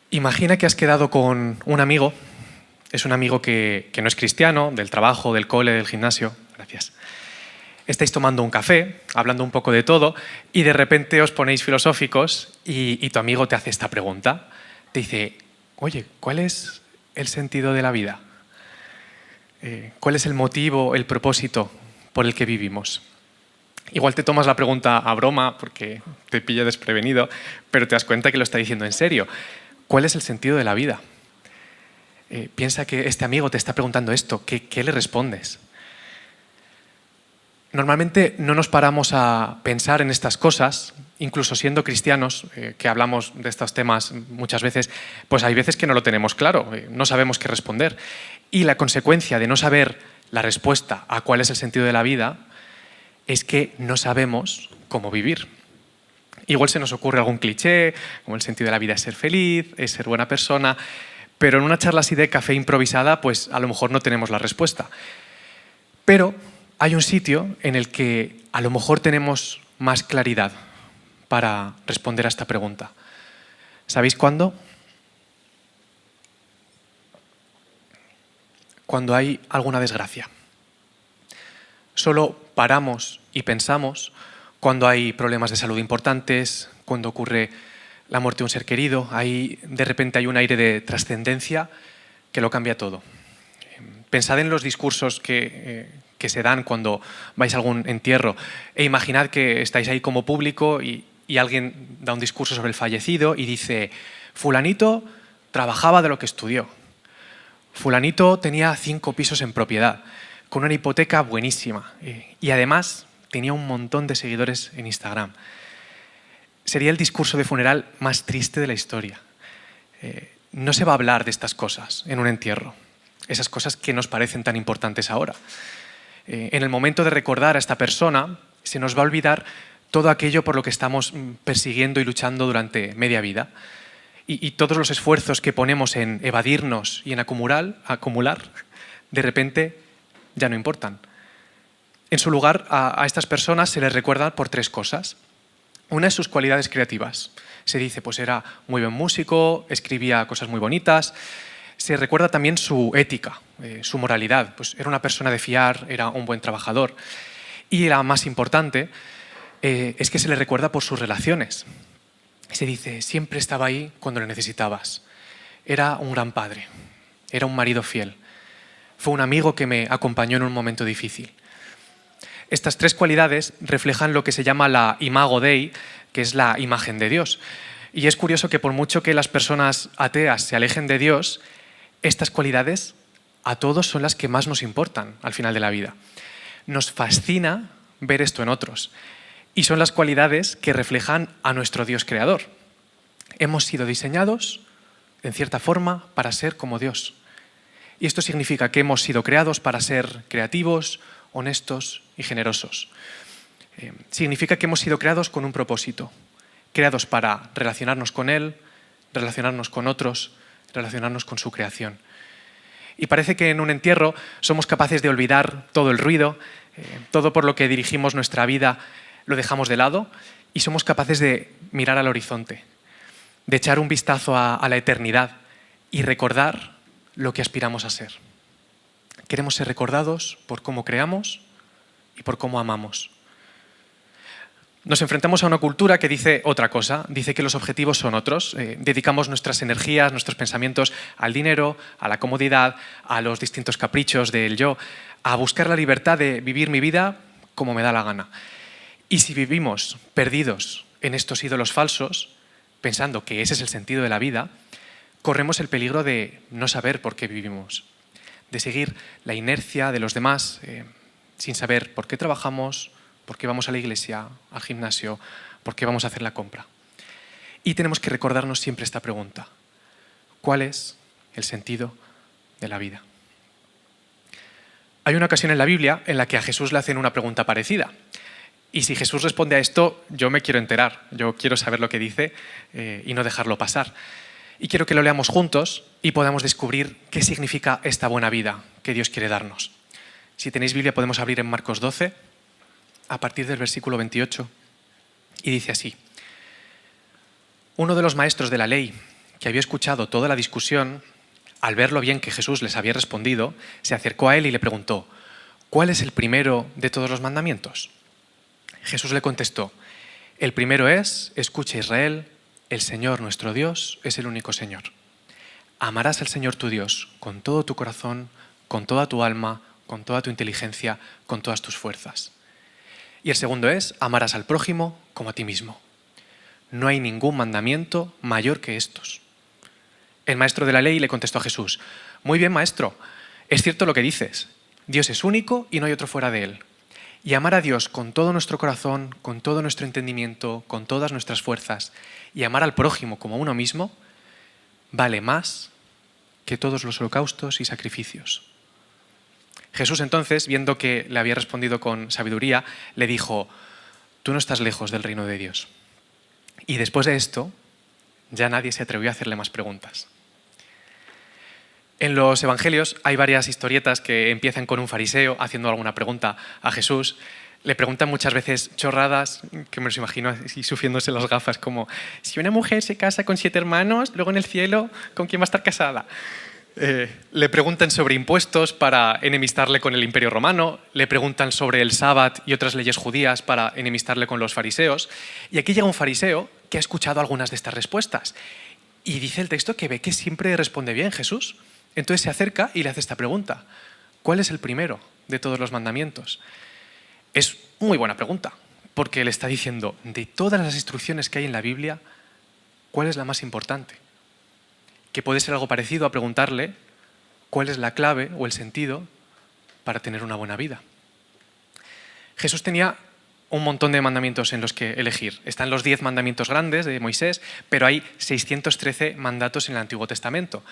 Imagina que has quedado con un amigo, es un amigo que no es cristiano, del trabajo, del cole, del gimnasio. Gracias. Estáis tomando un café, hablando un poco de todo, y de repente os ponéis filosóficos y tu amigo te hace esta pregunta. Te dice, oye, ¿cuál es el sentido de la vida? ¿Cuál es el motivo, el propósito por el que vivimos? Igual te tomas la pregunta a broma porque te pilla desprevenido, pero te das cuenta que lo está diciendo en serio. ¿Cuál es el sentido de la vida? Piensa que este amigo te está preguntando esto. ¿Qué le respondes? Normalmente no nos paramos a pensar en estas cosas, incluso siendo cristianos, que hablamos de estos temas muchas veces, pues hay veces que no lo tenemos claro, no sabemos qué responder. Y la consecuencia de no saber la respuesta a cuál es el sentido de la vida es que no sabemos cómo vivir. Igual se nos ocurre algún cliché, como el sentido de la vida es ser feliz, es ser buena persona, pero en una charla así de café improvisada, pues a lo mejor no tenemos la respuesta. Pero hay un sitio en el que a lo mejor tenemos más claridad para responder a esta pregunta. ¿Sabéis cuándo? Cuando hay alguna desgracia. Solo paramos y pensamos cuando hay problemas de salud importantes, cuando ocurre la muerte de un ser querido, ahí de repente hay un aire de trascendencia que lo cambia todo. Pensad en los discursos que se dan cuando vais a algún entierro e imaginad que estáis ahí como público y alguien da un discurso sobre el fallecido y dice: fulanito trabajaba de lo que estudió, fulanito tenía 5 pisos en propiedad, con una hipoteca buenísima y además tenía un montón de seguidores en Instagram. Sería el discurso de funeral más triste de la historia. No se va a hablar de estas cosas en un entierro, esas cosas que nos parecen tan importantes ahora. En el momento de recordar a esta persona, se nos va a olvidar todo aquello por lo que estamos persiguiendo y luchando durante media vida. Y todos los esfuerzos que ponemos en evadirnos y en acumular, de repente ya no importan. En su lugar, a estas personas se les recuerda por 3 cosas. Una es sus cualidades creativas. Se dice, pues era muy buen músico, escribía cosas muy bonitas. Se recuerda también su ética, su moralidad. Pues era una persona de fiar, era un buen trabajador. Y la más importante es que se le recuerda por sus relaciones. Se dice, siempre estaba ahí cuando le necesitabas. Era un gran padre, era un marido fiel. Fue un amigo que me acompañó en un momento difícil. Estas 3 cualidades reflejan lo que se llama la imago Dei, que es la imagen de Dios. Y es curioso que por mucho que las personas ateas se alejen de Dios, estas cualidades a todos son las que más nos importan al final de la vida. Nos fascina ver esto en otros. Y son las cualidades que reflejan a nuestro Dios creador. Hemos sido diseñados, en cierta forma, para ser como Dios. Y esto significa que hemos sido creados para ser creativos, honestos y generosos. Significa que hemos sido creados con un propósito, creados para relacionarnos con Él, relacionarnos con otros, relacionarnos con su creación. Y parece que en un entierro somos capaces de olvidar todo el ruido, todo por lo que dirigimos nuestra vida lo dejamos de lado y somos capaces de mirar al horizonte, de echar un vistazo a la eternidad y recordar lo que aspiramos a ser. Queremos ser recordados por cómo creamos y por cómo amamos. Nos enfrentamos a una cultura que dice otra cosa, dice que los objetivos son otros. Dedicamos nuestras energías, nuestros pensamientos al dinero, a la comodidad, a los distintos caprichos del yo, a buscar la libertad de vivir mi vida como me da la gana. Y si vivimos perdidos en estos ídolos falsos, pensando que ese es el sentido de la vida, corremos el peligro de no saber por qué vivimos, de seguir la inercia de los demás sin saber por qué trabajamos, por qué vamos a la iglesia, al gimnasio, por qué vamos a hacer la compra. Y tenemos que recordarnos siempre esta pregunta: ¿cuál es el sentido de la vida? Hay una ocasión en la Biblia en la que a Jesús le hacen una pregunta parecida. Y si Jesús responde a esto, yo me quiero enterar, yo quiero saber lo que dice y no dejarlo pasar. Y quiero que lo leamos juntos y podamos descubrir qué significa esta buena vida que Dios quiere darnos. Si tenéis Biblia podemos abrir en Marcos 12, a partir del versículo 28, y dice así: uno de los maestros de la ley, que había escuchado toda la discusión, al ver lo bien que Jesús les había respondido, se acercó a él y le preguntó: ¿cuál es el primero de todos los mandamientos? Jesús le contestó: el primero es: escucha, Israel, el Señor nuestro Dios es el único Señor. Amarás al Señor tu Dios con todo tu corazón, con toda tu alma, con toda tu inteligencia, con todas tus fuerzas. Y el segundo es: amarás al prójimo como a ti mismo. No hay ningún mandamiento mayor que estos. El maestro de la ley le contestó a Jesús: muy bien, maestro, es cierto lo que dices. Dios es único y no hay otro fuera de él. Y amar a Dios con todo nuestro corazón, con todo nuestro entendimiento, con todas nuestras fuerzas, y amar al prójimo como a uno mismo, vale más que todos los holocaustos y sacrificios. Jesús entonces, viendo que le había respondido con sabiduría, le dijo: tú no estás lejos del reino de Dios. Y después de esto, ya nadie se atrevió a hacerle más preguntas. En los evangelios hay varias historietas que empiezan con un fariseo haciendo alguna pregunta a Jesús. Le preguntan muchas veces chorradas, que me los imagino así sufriéndose las gafas, como: si una mujer se casa con 7 hermanos, luego en el cielo, ¿con quién va a estar casada? Le preguntan sobre impuestos para enemistarle con el Imperio Romano, le preguntan sobre el sábado y otras leyes judías para enemistarle con los fariseos. Y aquí llega un fariseo que ha escuchado algunas de estas respuestas. Y dice el texto que ve que siempre responde bien Jesús. Entonces se acerca y le hace esta pregunta: ¿cuál es el primero de todos los mandamientos? Es muy buena pregunta, porque le está diciendo: de todas las instrucciones que hay en la Biblia, ¿cuál es la más importante? Que puede ser algo parecido a preguntarle cuál es la clave o el sentido para tener una buena vida. Jesús tenía un montón de mandamientos en los que elegir. Están los 10 mandamientos grandes de Moisés, pero hay 613 mandatos en el Antiguo Testamento.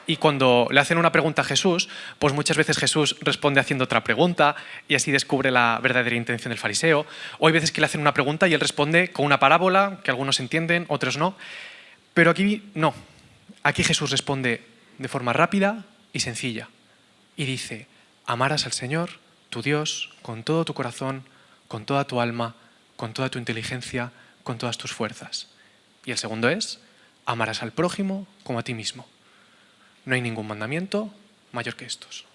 Y cuando le hacen una pregunta a Jesús, pues muchas veces Jesús responde haciendo otra pregunta y así descubre la verdadera intención del fariseo. O hay veces que le hacen una pregunta y él responde con una parábola que algunos entienden, otros no. Pero aquí no. Aquí Jesús responde de forma rápida y sencilla y dice: amarás al Señor, tu Dios, con todo tu corazón, con toda tu alma, con toda tu inteligencia, con todas tus fuerzas. Y el segundo es: amarás al prójimo como a ti mismo. No hay ningún mandamiento mayor que estos.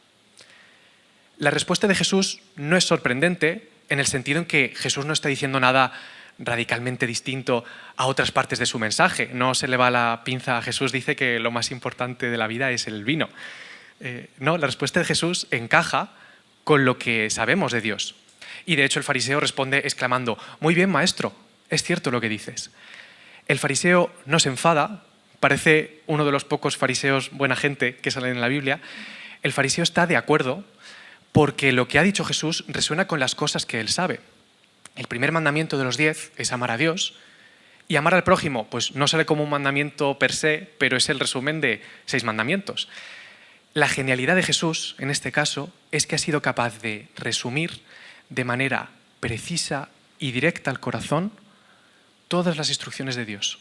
La respuesta de Jesús no es sorprendente en el sentido en que Jesús no está diciendo nada radicalmente distinto a otras partes de su mensaje. No se le va la pinza a Jesús, dice que lo más importante de la vida es el vino. No, la respuesta de Jesús encaja con lo que sabemos de Dios. Y de hecho el fariseo responde exclamando: muy bien, maestro, es cierto lo que dices. El fariseo no se enfada, parece uno de los pocos fariseos buena gente que salen en la Biblia. El fariseo está de acuerdo porque lo que ha dicho Jesús resuena con las cosas que él sabe. El primer mandamiento de los 10 es amar a Dios, y amar al prójimo pues no sale como un mandamiento per se, pero es el resumen de 6 mandamientos. La genialidad de Jesús, en este caso, es que ha sido capaz de resumir de manera precisa y directa al corazón todas las instrucciones de Dios.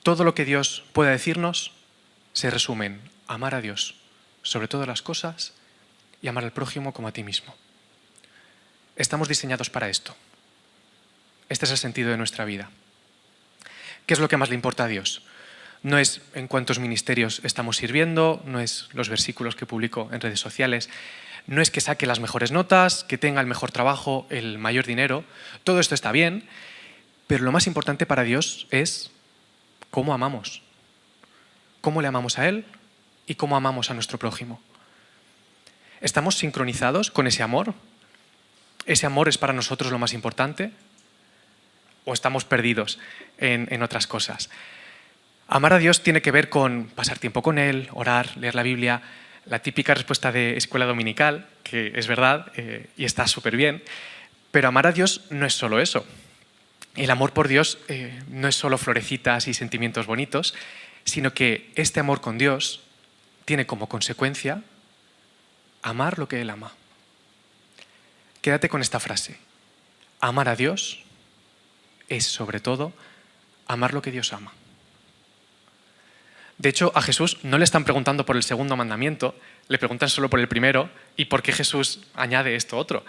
Todo lo que Dios pueda decirnos se resume en amar a Dios sobre todas las cosas y amar al prójimo como a ti mismo. Estamos diseñados para esto. Este es el sentido de nuestra vida. ¿Qué es lo que más le importa a Dios? No es en cuántos ministerios estamos sirviendo, no es los versículos que publico en redes sociales, no es que saque las mejores notas, que tenga el mejor trabajo, el mayor dinero. Todo esto está bien, pero lo más importante para Dios es cómo amamos. Cómo le amamos a Él y cómo amamos a nuestro prójimo. ¿Estamos sincronizados con ese amor? ¿Ese amor es para nosotros lo más importante? ¿O estamos perdidos en otras cosas? Amar a Dios tiene que ver con pasar tiempo con Él, orar, leer la Biblia, la típica respuesta de escuela dominical, que es verdad y está súper bien, pero amar a Dios no es solo eso. El amor por Dios no es solo florecitas y sentimientos bonitos, sino que este amor con Dios tiene como consecuencia amar lo que Él ama. Quédate con esta frase: amar a Dios es sobre todo amar lo que Dios ama. De hecho, a Jesús no le están preguntando por el segundo mandamiento, le preguntan solo por el primero y por qué Jesús añade esto otro.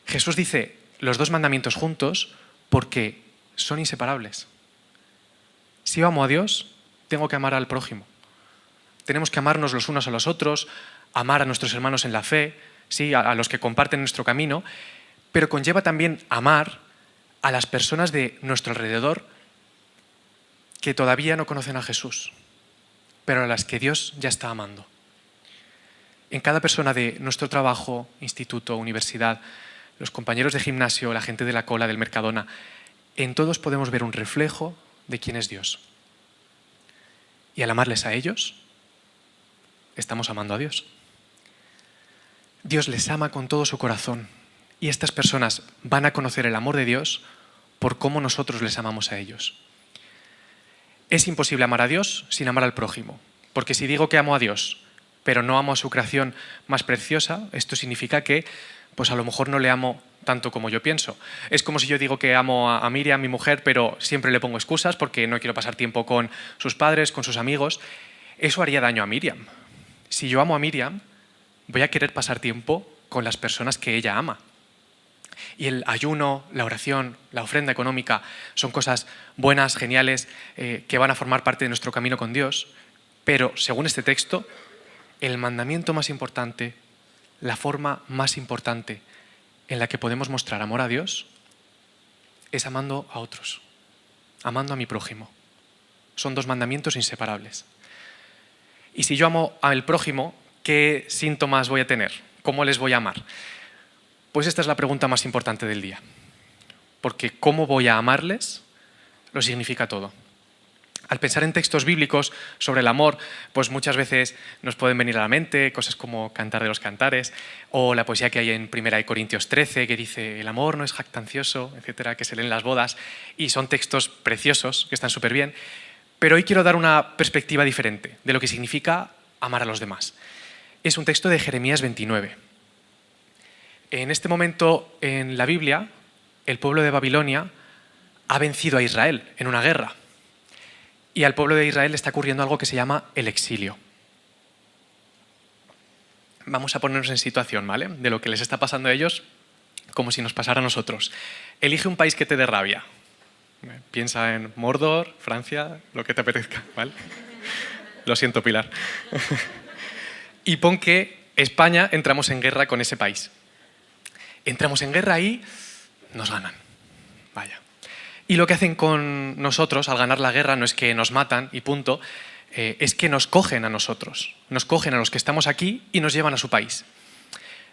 Jesús dice los 2 mandamientos juntos porque son inseparables. Si yo amo a Dios, tengo que amar al prójimo. Tenemos que amarnos los unos a los otros, amar a nuestros hermanos en la fe, sí, a los que comparten nuestro camino, pero conlleva también amar a las personas de nuestro alrededor que todavía no conocen a Jesús, pero a las que Dios ya está amando. En cada persona de nuestro trabajo, instituto, universidad, los compañeros de gimnasio, la gente de la cola, del Mercadona, en todos podemos ver un reflejo de quién es Dios. Y al amarles a ellos, estamos amando a Dios. Dios les ama con todo su corazón y estas personas van a conocer el amor de Dios por cómo nosotros les amamos a ellos. Es imposible amar a Dios sin amar al prójimo, porque si digo que amo a Dios, pero no amo a su creación más preciosa, esto significa que pues a lo mejor no le amo tanto como yo pienso. Es como si yo digo que amo a Miriam, mi mujer, pero siempre le pongo excusas porque no quiero pasar tiempo con sus padres, con sus amigos. Eso haría daño a Miriam. Si yo amo a Miriam, voy a querer pasar tiempo con las personas que ella ama. Y el ayuno, la oración, la ofrenda económica son cosas buenas, geniales, que van a formar parte de nuestro camino con Dios. Pero, según este texto, el mandamiento más importante, la forma más importante en la que podemos mostrar amor a Dios es amando a otros, amando a mi prójimo. Son dos mandamientos inseparables. Y si yo amo al prójimo, ¿qué síntomas voy a tener? ¿Cómo les voy a amar? Pues esta es la pregunta más importante del día. Porque cómo voy a amarles lo significa todo. Al pensar en textos bíblicos sobre el amor, pues muchas veces nos pueden venir a la mente cosas como Cantar de los Cantares o la poesía que hay en 1 Corintios 13 que dice el amor no es jactancioso, etcétera, que se lee en las bodas y son textos preciosos que están súper bien. Pero hoy quiero dar una perspectiva diferente de lo que significa amar a los demás. Es un texto de Jeremías 29. En este momento en la Biblia, el pueblo de Babilonia ha vencido a Israel en una guerra. Y al pueblo de Israel le está ocurriendo algo que se llama el exilio. Vamos a ponernos en situación, ¿vale? De lo que les está pasando a ellos, como si nos pasara a nosotros. Elige un país que te dé rabia. Piensa en Mordor, Francia, lo que te apetezca, ¿vale? Lo siento, Pilar. Y pon que España entramos en guerra con ese país. Entramos en guerra y nos ganan. Vaya. Y lo que hacen con nosotros al ganar la guerra no es que nos matan y punto, es que nos cogen a nosotros. Nos cogen a los que estamos aquí y nos llevan a su país.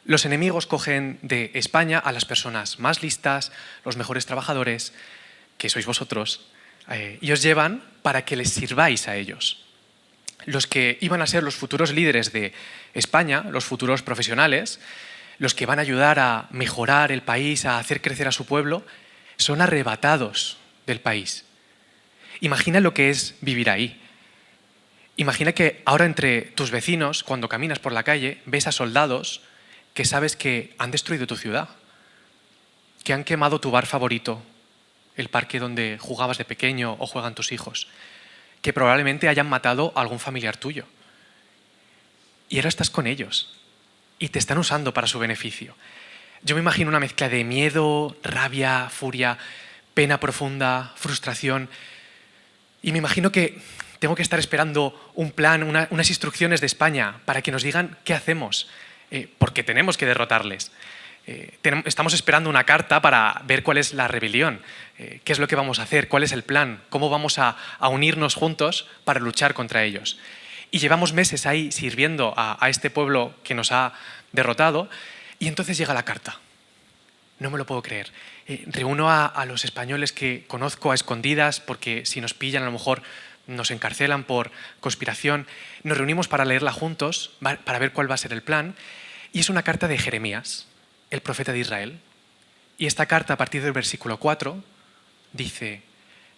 Los enemigos cogen de España a las personas más listas, los mejores trabajadores, que sois vosotros, y os llevan para que les sirváis a ellos. Los que iban a ser los futuros líderes de España, los futuros profesionales, los que van a ayudar a mejorar el país, a hacer crecer a su pueblo, son arrebatados del país. Imagina lo que es vivir ahí. Imagina que ahora entre tus vecinos, cuando caminas por la calle, ves a soldados que sabes que han destruido tu ciudad, que han quemado tu bar favorito, el parque donde jugabas de pequeño o juegan tus hijos, que probablemente hayan matado a algún familiar tuyo. Y ahora estás con ellos y te están usando para su beneficio. Yo me imagino una mezcla de miedo, rabia, furia, pena profunda, frustración. Y me imagino que tengo que estar esperando un plan, unas instrucciones de España para que nos digan qué hacemos, porque tenemos que derrotarles. Estamos esperando una carta para ver cuál es la rebelión, qué es lo que vamos a hacer, cuál es el plan, cómo vamos a unirnos juntos para luchar contra ellos. Y llevamos meses ahí sirviendo a este pueblo que nos ha derrotado. Y entonces llega la carta. No me lo puedo creer. Reúno a los españoles que conozco a escondidas porque si nos pillan a lo mejor nos encarcelan por conspiración. Nos reunimos para leerla juntos, para ver cuál va a ser el plan. Y es una carta de Jeremías, el profeta de Israel. Y esta carta, a partir del versículo 4, dice: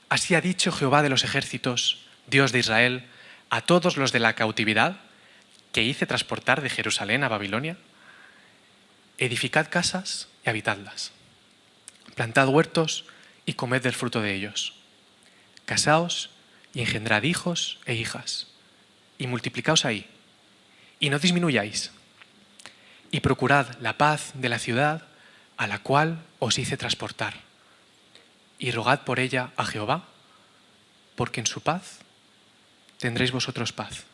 Así ha dicho Jehová de los ejércitos, Dios de Israel, a todos los de la cautividad que hice transportar de Jerusalén a Babilonia. Edificad casas y habitadlas. Plantad huertos y comed del fruto de ellos. Casaos y engendrad hijos e hijas. Y multiplicaos ahí. Y no disminuyáis. Y procurad la paz de la ciudad a la cual os hice transportar. Y rogad por ella a Jehová, porque en su paz tendréis vosotros paz.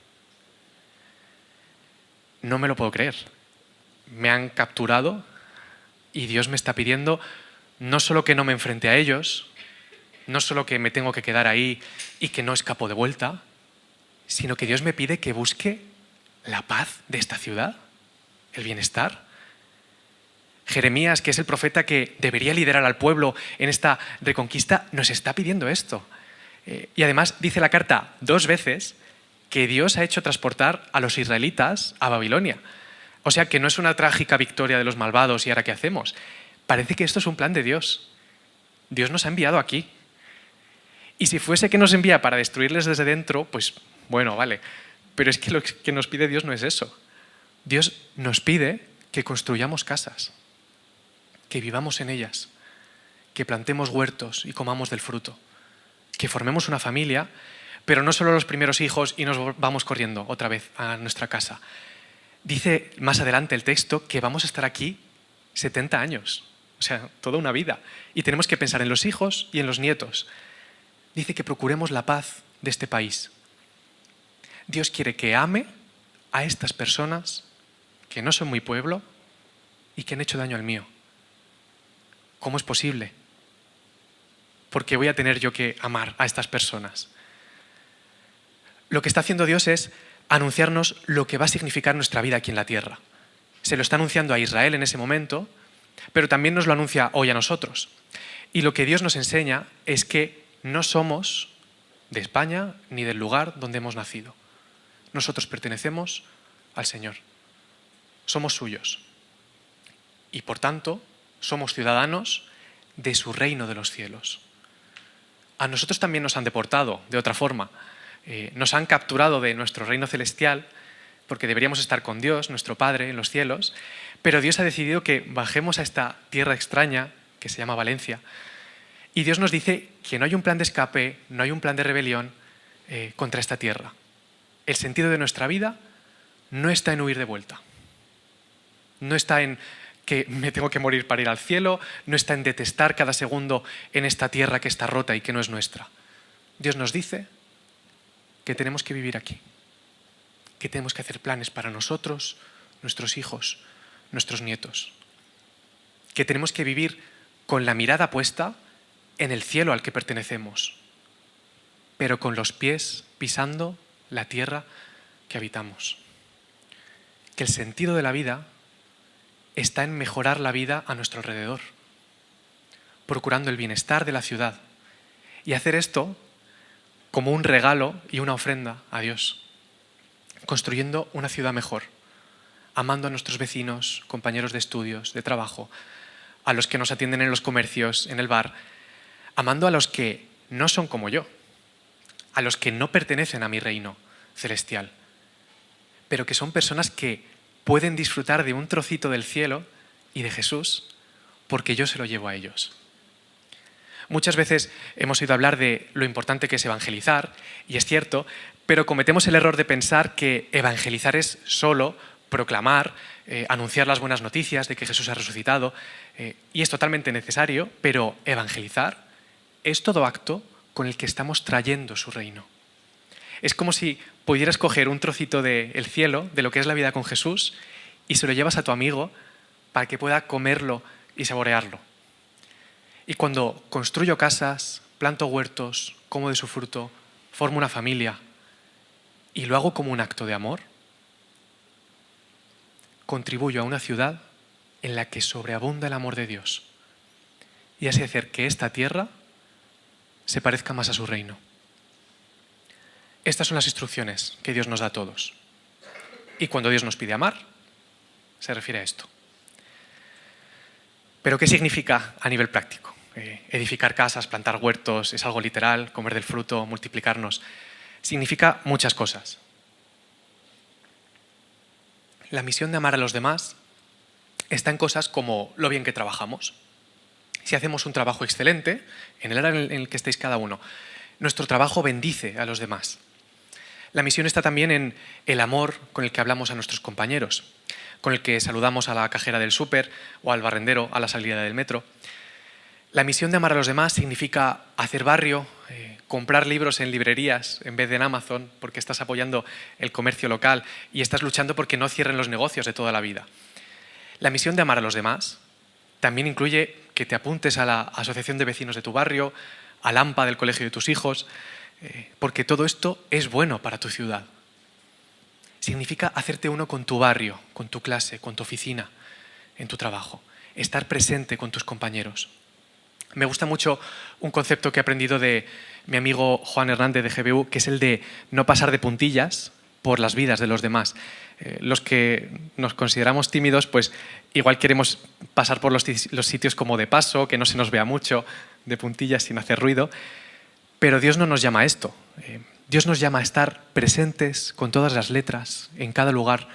No me lo puedo creer. Me han capturado y Dios me está pidiendo no solo que no me enfrente a ellos, no solo que me tengo que quedar ahí y que no escapo de vuelta, sino que Dios me pide que busque la paz de esta ciudad, el bienestar. Jeremías, que es el profeta que debería liderar al pueblo en esta reconquista, nos está pidiendo esto. Y además dice la carta 2 veces que Dios ha hecho transportar a los israelitas a Babilonia. O sea que no es una trágica victoria de los malvados y ahora qué hacemos. Parece que esto es un plan de Dios. Dios nos ha enviado aquí. Y si fuese que nos envía para destruirles desde dentro, pues bueno, vale. Pero es que lo que nos pide Dios no es eso. Dios nos pide que construyamos casas, que vivamos en ellas, que plantemos huertos y comamos del fruto, que formemos una familia, pero no solo los primeros hijos y nos vamos corriendo otra vez a nuestra casa. Dice más adelante el texto que vamos a estar aquí 70 años, o sea, toda una vida. Y tenemos que pensar en los hijos y en los nietos. Dice que procuremos la paz de este país. Dios quiere que ame a estas personas que no son mi pueblo y que han hecho daño al mío. ¿Cómo es posible? ¿Por qué voy a tener yo que amar a estas personas? Lo que está haciendo Dios es anunciarnos lo que va a significar nuestra vida aquí en la tierra. Se lo está anunciando a Israel en ese momento, pero también nos lo anuncia hoy a nosotros. Y lo que Dios nos enseña es que no somos de España ni del lugar donde hemos nacido. Nosotros pertenecemos al Señor. Somos suyos. Y por tanto, somos ciudadanos de su reino de los cielos. A nosotros también nos han deportado de otra forma. Nos han capturado de nuestro reino celestial porque deberíamos estar con Dios, nuestro Padre, en los cielos, pero Dios ha decidido que bajemos a esta tierra extraña que se llama Valencia y Dios nos dice que no hay un plan de escape, no hay un plan de rebelión contra esta tierra. El sentido de nuestra vida no está en huir de vuelta, no está en que me tengo que morir para ir al cielo, no está en detestar cada segundo en esta tierra que está rota y que no es nuestra. Dios nos dice que tenemos que vivir aquí, que tenemos que hacer planes para nosotros, nuestros hijos, nuestros nietos, que tenemos que vivir con la mirada puesta en el cielo al que pertenecemos, pero con los pies pisando la tierra que habitamos. Que el sentido de la vida está en mejorar la vida a nuestro alrededor, procurando el bienestar de la ciudad y hacer esto como un regalo y una ofrenda a Dios, construyendo una ciudad mejor, amando a nuestros vecinos, compañeros de estudios, de trabajo, a los que nos atienden en los comercios, en el bar, amando a los que no son como yo, a los que no pertenecen a mi reino celestial, pero que son personas que pueden disfrutar de un trocito del cielo y de Jesús porque yo se lo llevo a ellos. Muchas veces hemos oído hablar de lo importante que es evangelizar, y es cierto, pero cometemos el error de pensar que evangelizar es solo proclamar, anunciar las buenas noticias de que Jesús ha resucitado, y es totalmente necesario, pero evangelizar es todo acto con el que estamos trayendo su reino. Es como si pudieras coger un trocito del cielo, de lo que es la vida con Jesús, y se lo llevas a tu amigo para que pueda comerlo y saborearlo. Y cuando construyo casas, planto huertos, como de su fruto, formo una familia y lo hago como un acto de amor, contribuyo a una ciudad en la que sobreabunda el amor de Dios y así hacer que esta tierra se parezca más a su reino. Estas son las instrucciones que Dios nos da a todos. Y cuando Dios nos pide amar, se refiere a esto. ¿Pero qué significa a nivel práctico? Edificar casas, plantar huertos, es algo literal, comer del fruto, multiplicarnos. Significa muchas cosas. La misión de amar a los demás está en cosas como lo bien que trabajamos. Si hacemos un trabajo excelente, en el área en el que estéis cada uno, nuestro trabajo bendice a los demás. La misión está también en el amor con el que hablamos a nuestros compañeros, con el que saludamos a la cajera del súper o al barrendero a la salida del metro. La misión de amar a los demás significa hacer barrio, comprar libros en librerías en vez de en Amazon, porque estás apoyando el comercio local y estás luchando porque no cierren los negocios de toda la vida. La misión de amar a los demás también incluye que te apuntes a la asociación de vecinos de tu barrio, al AMPA del colegio de tus hijos, porque todo esto es bueno para tu ciudad. Significa hacerte uno con tu barrio, con tu clase, con tu oficina, en tu trabajo. Estar presente con tus compañeros. Me gusta mucho un concepto que he aprendido de mi amigo Juan Hernández de GBU, que es el de no pasar de puntillas por las vidas de los demás. Los que nos consideramos tímidos, pues igual queremos pasar por los sitios como de paso, que no se nos vea mucho, de puntillas sin hacer ruido, pero Dios no nos llama a esto. Dios nos llama a estar presentes con todas las letras en cada lugar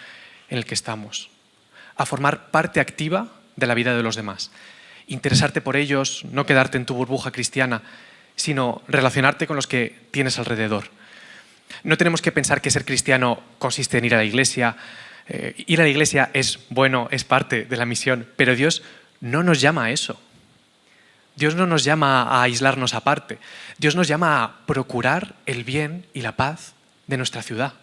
en el que estamos, a formar parte activa de la vida de los demás, interesarte por ellos, no quedarte en tu burbuja cristiana, sino relacionarte con los que tienes alrededor. No tenemos que pensar que ser cristiano consiste en ir a la iglesia. Ir a la iglesia es bueno, es parte de la misión, pero Dios no nos llama a eso. Dios no nos llama a aislarnos aparte. Dios nos llama a procurar el bien y la paz de nuestra ciudad.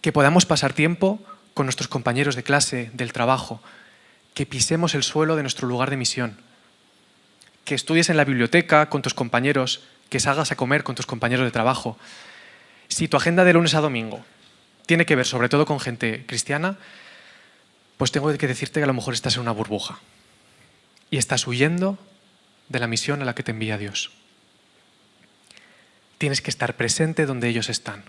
Que podamos pasar tiempo con nuestros compañeros de clase, del trabajo, que pisemos el suelo de nuestro lugar de misión, que estudies en la biblioteca con tus compañeros, que salgas a comer con tus compañeros de trabajo. Si tu agenda de lunes a domingo tiene que ver sobre todo con gente cristiana, pues tengo que decirte que a lo mejor estás en una burbuja y estás huyendo de la misión a la que te envía Dios. Tienes que estar presente donde ellos están,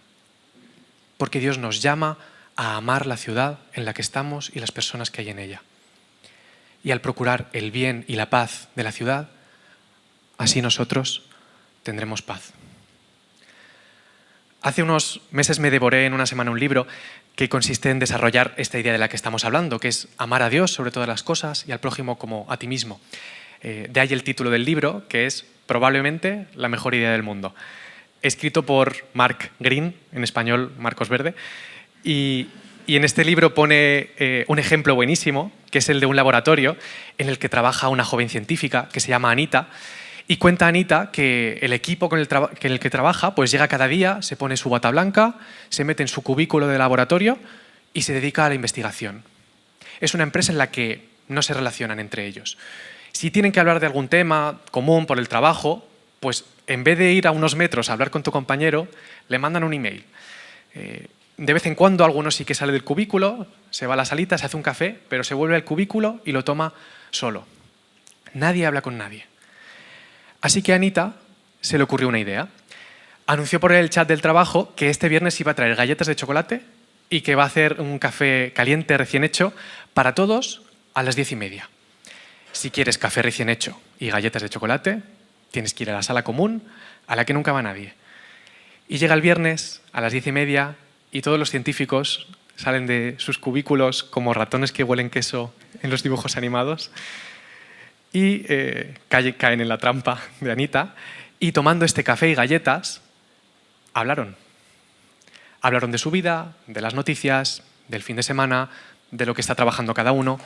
porque Dios nos llama a amar la ciudad en la que estamos y las personas que hay en ella. Y al procurar el bien y la paz de la ciudad, así nosotros tendremos paz. Hace unos meses me devoré en una semana un libro que consiste en desarrollar esta idea de la que estamos hablando, que es amar a Dios sobre todas las cosas y al prójimo como a ti mismo. De ahí el título del libro, que es probablemente la mejor idea del mundo. Escrito por Mark Green, en español Marcos Verde, y en este libro pone un ejemplo buenísimo, que es el de un laboratorio en el que trabaja una joven científica que se llama Anita. Y cuenta Anita que el equipo con el que trabaja pues llega cada día, se pone su bata blanca, se mete en su cubículo de laboratorio y se dedica a la investigación. Es una empresa en la que no se relacionan entre ellos. Si tienen que hablar de algún tema común por el trabajo, pues en vez de ir a unos metros a hablar con tu compañero, le mandan un email. De vez en cuando alguno sí que sale del cubículo, se va a la salita, se hace un café, pero se vuelve al cubículo y lo toma solo. Nadie habla con nadie. Así que a Anita se le ocurrió una idea. Anunció por el chat del trabajo que este viernes iba a traer galletas de chocolate y que va a hacer un café caliente recién hecho para todos a las 10:30. Si quieres café recién hecho y galletas de chocolate, tienes que ir a la sala común a la que nunca va nadie. Y llega el viernes a las 10:30 y todos los científicos salen de sus cubículos como ratones que huelen queso en los dibujos animados y caen en la trampa de Anita y tomando este café y galletas, hablaron. Hablaron de su vida, de las noticias, del fin de semana, de lo que está trabajando cada uno.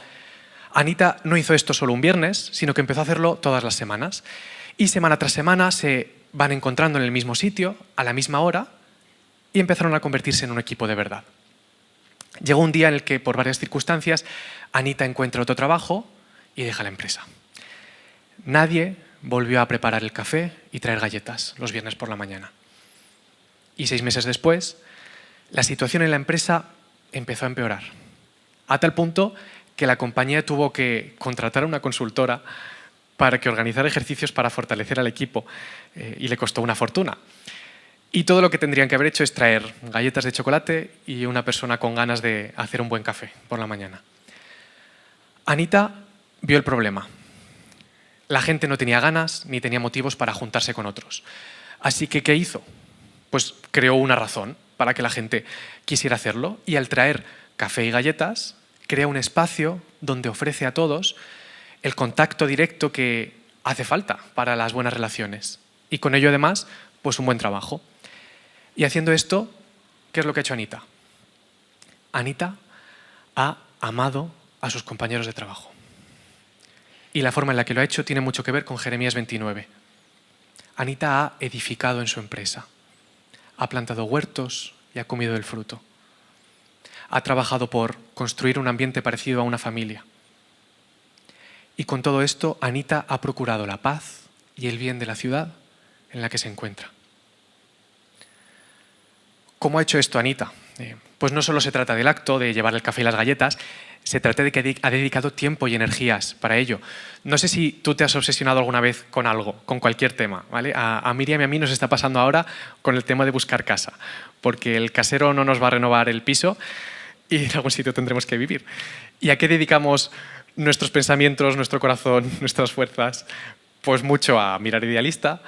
Anita no hizo esto solo un viernes, sino que empezó a hacerlo todas las semanas. Y semana tras semana se van encontrando en el mismo sitio, a la misma hora, y empezaron a convertirse en un equipo de verdad. Llegó un día en el que, por varias circunstancias, Anita encuentra otro trabajo y deja la empresa. Nadie volvió a preparar el café y traer galletas los viernes por la mañana. Y 6 meses después, la situación en la empresa empezó a empeorar, a tal punto que la compañía tuvo que contratar a una consultora para que organizara ejercicios para fortalecer al equipo y le costó una fortuna. Y todo lo que tendrían que haber hecho es traer galletas de chocolate y una persona con ganas de hacer un buen café por la mañana. Anita vio el problema. La gente no tenía ganas ni tenía motivos para juntarse con otros. Así que, ¿qué hizo? Pues creó una razón para que la gente quisiera hacerlo y al traer café y galletas, crea un espacio donde ofrece a todos el contacto directo que hace falta para las buenas relaciones. Y con ello, además, pues un buen trabajo. Y haciendo esto, ¿qué es lo que ha hecho Anita? Anita ha amado a sus compañeros de trabajo. Y la forma en la que lo ha hecho tiene mucho que ver con Jeremías 29. Anita ha edificado en su empresa, ha plantado huertos y ha comido del fruto. Ha trabajado por construir un ambiente parecido a una familia. Y con todo esto, Anita ha procurado la paz y el bien de la ciudad en la que se encuentra. ¿Cómo ha hecho esto Anita? Pues no solo se trata del acto de llevar el café y las galletas, se trata de que ha dedicado tiempo y energías para ello. No sé si tú te has obsesionado alguna vez con algo, con cualquier tema, ¿vale? A Miriam y a mí nos está pasando ahora con el tema de buscar casa, porque el casero no nos va a renovar el piso y en algún sitio tendremos que vivir. ¿Y a qué dedicamos nuestros pensamientos, nuestro corazón, nuestras fuerzas? Pues mucho a mirar idealista,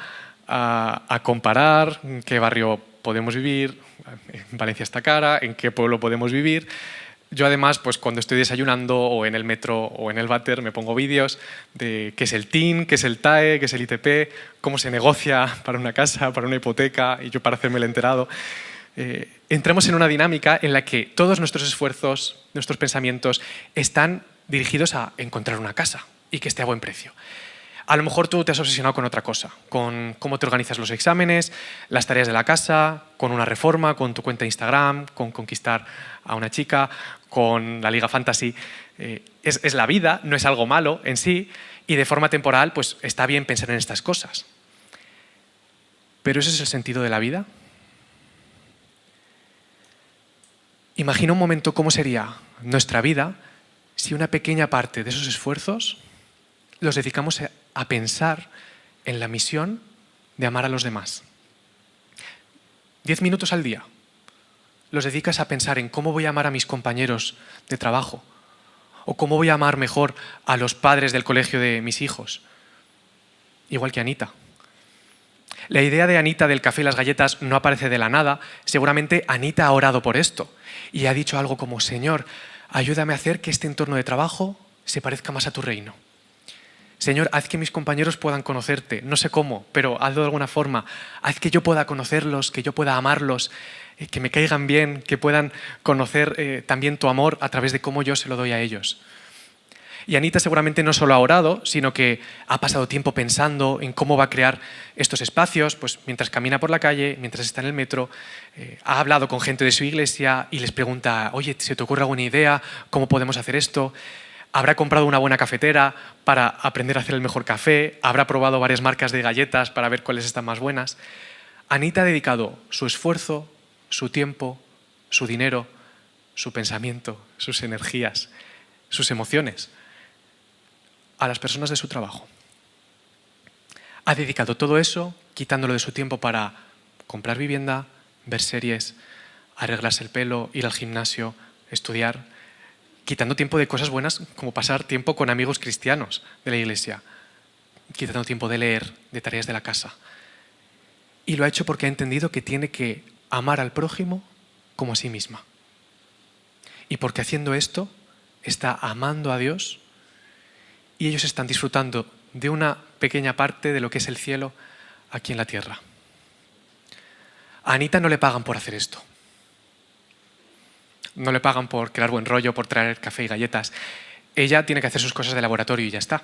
a comparar qué barrio podemos vivir, en Valencia está cara, en qué pueblo podemos vivir. Yo además, pues cuando estoy desayunando o en el metro o en el váter me pongo vídeos de qué es el TIN, qué es el TAE, qué es el ITP, cómo se negocia para una casa, para una hipoteca, y yo para hacerme el enterado. Entramos en una dinámica en la que todos nuestros esfuerzos, nuestros pensamientos están dirigidos a encontrar una casa y que esté a buen precio. A lo mejor tú te has obsesionado con otra cosa, con cómo te organizas los exámenes, las tareas de la casa, con una reforma, con tu cuenta de Instagram, con conquistar a una chica, con la Liga Fantasy. Es la vida, no es algo malo en sí, y de forma temporal pues está bien pensar en estas cosas. ¿Pero ese es el sentido de la vida? Imagina un momento cómo sería nuestra vida si una pequeña parte de esos esfuerzos los dedicamos a pensar en la misión de amar a los demás. 10 minutos al día los dedicas a pensar en cómo voy a amar a mis compañeros de trabajo o cómo voy a amar mejor a los padres del colegio de mis hijos. Igual que Anita. La idea de Anita del café y las galletas no aparece de la nada. Seguramente Anita ha orado por esto y ha dicho algo como: Señor, ayúdame a hacer que este entorno de trabajo se parezca más a tu reino. Señor, haz que mis compañeros puedan conocerte, no sé cómo, pero hazlo de alguna forma. Haz que yo pueda conocerlos, que yo pueda amarlos, que me caigan bien, que puedan conocer también tu amor a través de cómo yo se lo doy a ellos. Y Anita seguramente no solo ha orado, sino que ha pasado tiempo pensando en cómo va a crear estos espacios, pues mientras camina por la calle, mientras está en el metro, ha hablado con gente de su iglesia y les pregunta: oye, ¿se te ocurre alguna idea? ¿Cómo podemos hacer esto? Habrá comprado una buena cafetera para aprender a hacer el mejor café, habrá probado varias marcas de galletas para ver cuáles están más buenas. Anita ha dedicado su esfuerzo, su tiempo, su dinero, su pensamiento, sus energías, sus emociones a las personas de su trabajo. Ha dedicado todo eso, quitándolo de su tiempo para comprar vivienda, ver series, arreglarse el pelo, ir al gimnasio, estudiar, quitando tiempo de cosas buenas como pasar tiempo con amigos cristianos de la iglesia, quitando tiempo de leer, de tareas de la casa. Y lo ha hecho porque ha entendido que tiene que amar al prójimo como a sí misma. Y porque haciendo esto está amando a Dios y ellos están disfrutando de una pequeña parte de lo que es el cielo aquí en la tierra. A Anita no le pagan por hacer esto. No le pagan por crear buen rollo, por traer café y galletas. Ella tiene que hacer sus cosas de laboratorio y ya está.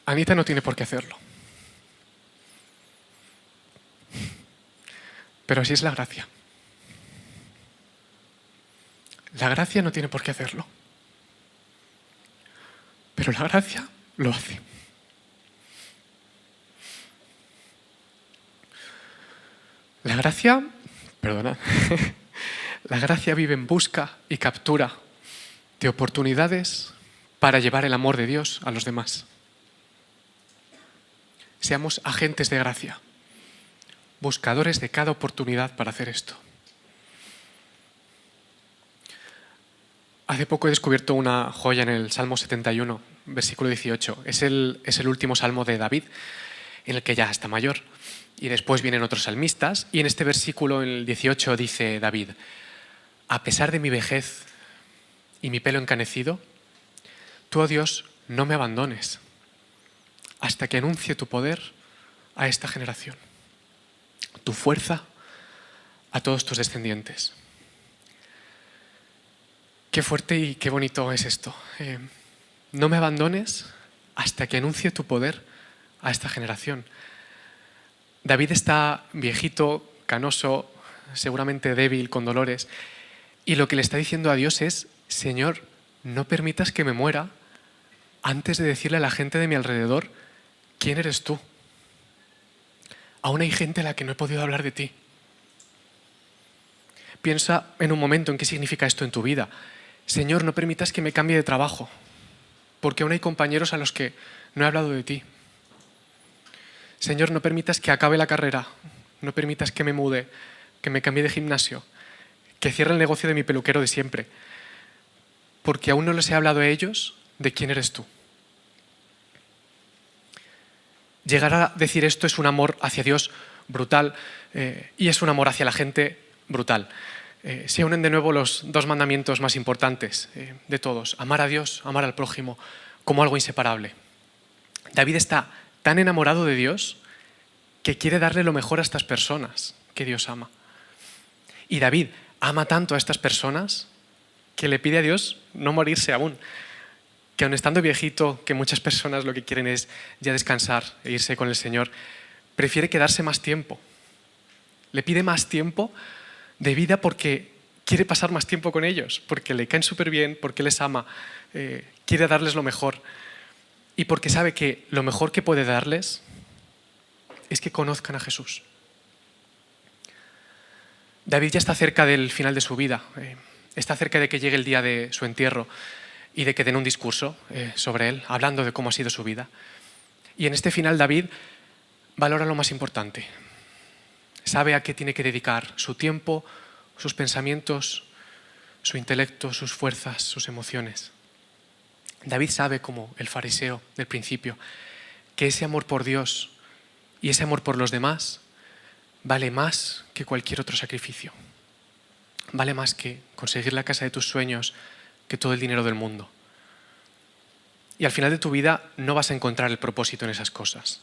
Anita no tiene por qué hacerlo. Pero así es la gracia. La gracia no tiene por qué hacerlo. Pero la gracia lo hace. La gracia, perdona, la gracia vive en busca y captura de oportunidades para llevar el amor de Dios a los demás. Seamos agentes de gracia, buscadores de cada oportunidad para hacer esto. Hace poco he descubierto una joya en el Salmo 71, versículo 18. Es el último salmo de David, en el que ya está mayor. Y después vienen otros salmistas, y en este versículo, en el 18, dice David: a pesar de mi vejez y mi pelo encanecido, tú, oh Dios, no me abandones hasta que anuncie tu poder a esta generación, tu fuerza a todos tus descendientes. Qué fuerte y qué bonito es esto. No me abandones hasta que anuncie tu poder a esta generación. David está viejito, canoso, seguramente débil, con dolores, y lo que le está diciendo a Dios es: Señor, no permitas que me muera antes de decirle a la gente de mi alrededor quién eres tú. Aún hay gente a la que no he podido hablar de ti. Piensa en un momento en qué significa esto en tu vida. Señor, no permitas que me cambie de trabajo, porque aún hay compañeros a los que no he hablado de ti. Señor, no permitas que acabe la carrera, no permitas que me mude, que me cambie de gimnasio, que cierre el negocio de mi peluquero de siempre, porque aún no les he hablado a ellos de quién eres tú. Llegar a decir esto es un amor hacia Dios brutal, y es un amor hacia la gente brutal. Se unen de nuevo los dos mandamientos más importantes de todos: amar a Dios, amar al prójimo, como algo inseparable. David está tan enamorado de Dios que quiere darle lo mejor a estas personas que Dios ama. Y David ama tanto a estas personas que le pide a Dios no morirse aún. Que aun estando viejito, que muchas personas lo que quieren es ya descansar e irse con el Señor, prefiere quedarse más tiempo. Le pide más tiempo de vida porque quiere pasar más tiempo con ellos, porque le caen súper bien, porque les ama, quiere darles lo mejor y porque sabe que lo mejor que puede darles es que conozcan a Jesús. David ya está cerca del final de su vida, está cerca de que llegue el día de su entierro y de que den un discurso sobre él, hablando de cómo ha sido su vida. Y en este final David valora lo más importante. Sabe a qué tiene que dedicar su tiempo, sus pensamientos, su intelecto, sus fuerzas, sus emociones. David sabe, como el fariseo del principio, que ese amor por Dios y ese amor por los demás vale más que cualquier otro sacrificio. Vale más que conseguir la casa de tus sueños, que todo el dinero del mundo. Y al final de tu vida no vas a encontrar el propósito en esas cosas.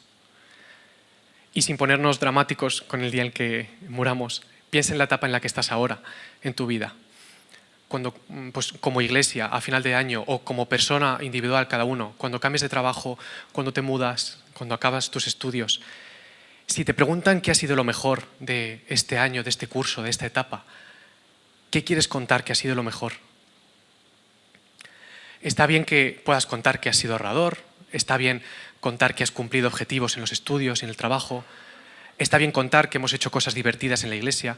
Y sin ponernos dramáticos con el día en que muramos, piensa en la etapa en la que estás ahora en tu vida. Cuando, pues, como iglesia, a final de año, o como persona individual cada uno, cuando cambies de trabajo, cuando te mudas, cuando acabas tus estudios. Si te preguntan qué ha sido lo mejor de este año, de este curso, de esta etapa, ¿qué quieres contar que ha sido lo mejor? Está bien que puedas contar que has sido ahorrador, está bien contar que has cumplido objetivos en los estudios y en el trabajo, está bien contar que hemos hecho cosas divertidas en la iglesia,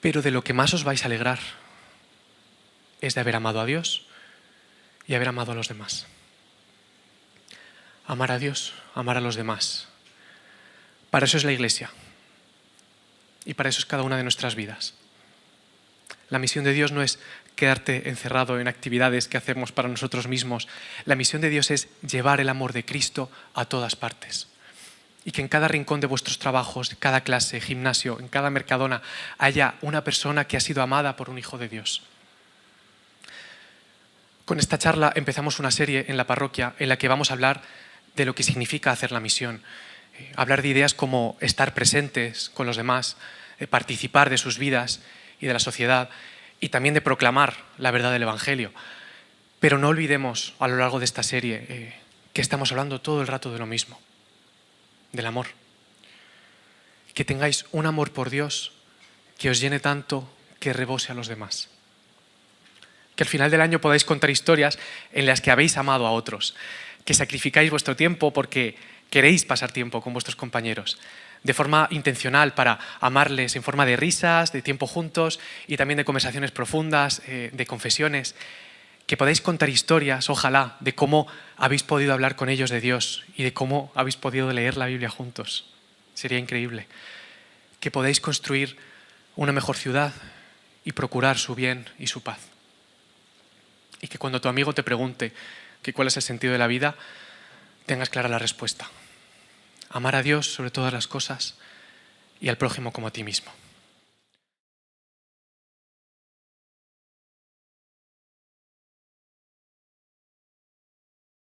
pero de lo que más os vais a alegrar es de haber amado a Dios y haber amado a los demás. Amar a Dios, amar a los demás. Para eso es la iglesia y para eso es cada una de nuestras vidas. La misión de Dios no es quedarte encerrado en actividades que hacemos para nosotros mismos. La misión de Dios es llevar el amor de Cristo a todas partes. Y que en cada rincón de vuestros trabajos, cada clase, gimnasio, en cada Mercadona, haya una persona que ha sido amada por un hijo de Dios. Con esta charla empezamos una serie en la parroquia en la que vamos a hablar de lo que significa hacer la misión. Hablar de ideas como estar presentes con los demás, participar de sus vidas y de la sociedad, y también de proclamar la verdad del Evangelio. Pero no olvidemos a lo largo de esta serie que estamos hablando todo el rato de lo mismo, del amor. Que tengáis un amor por Dios que os llene tanto que rebose a los demás. Que al final del año podáis contar historias en las que habéis amado a otros, que sacrificáis vuestro tiempo porque queréis pasar tiempo con vuestros compañeros, de forma intencional para amarles en forma de risas, de tiempo juntos y también de conversaciones profundas, de confesiones. Que podáis contar historias, ojalá, de cómo habéis podido hablar con ellos de Dios y de cómo habéis podido leer la Biblia juntos. Sería increíble. Que podáis construir una mejor ciudad y procurar su bien y su paz. Y que cuando tu amigo te pregunte que cuál es el sentido de la vida, tengas clara la respuesta. Amar a Dios sobre todas las cosas y al prójimo como a ti mismo.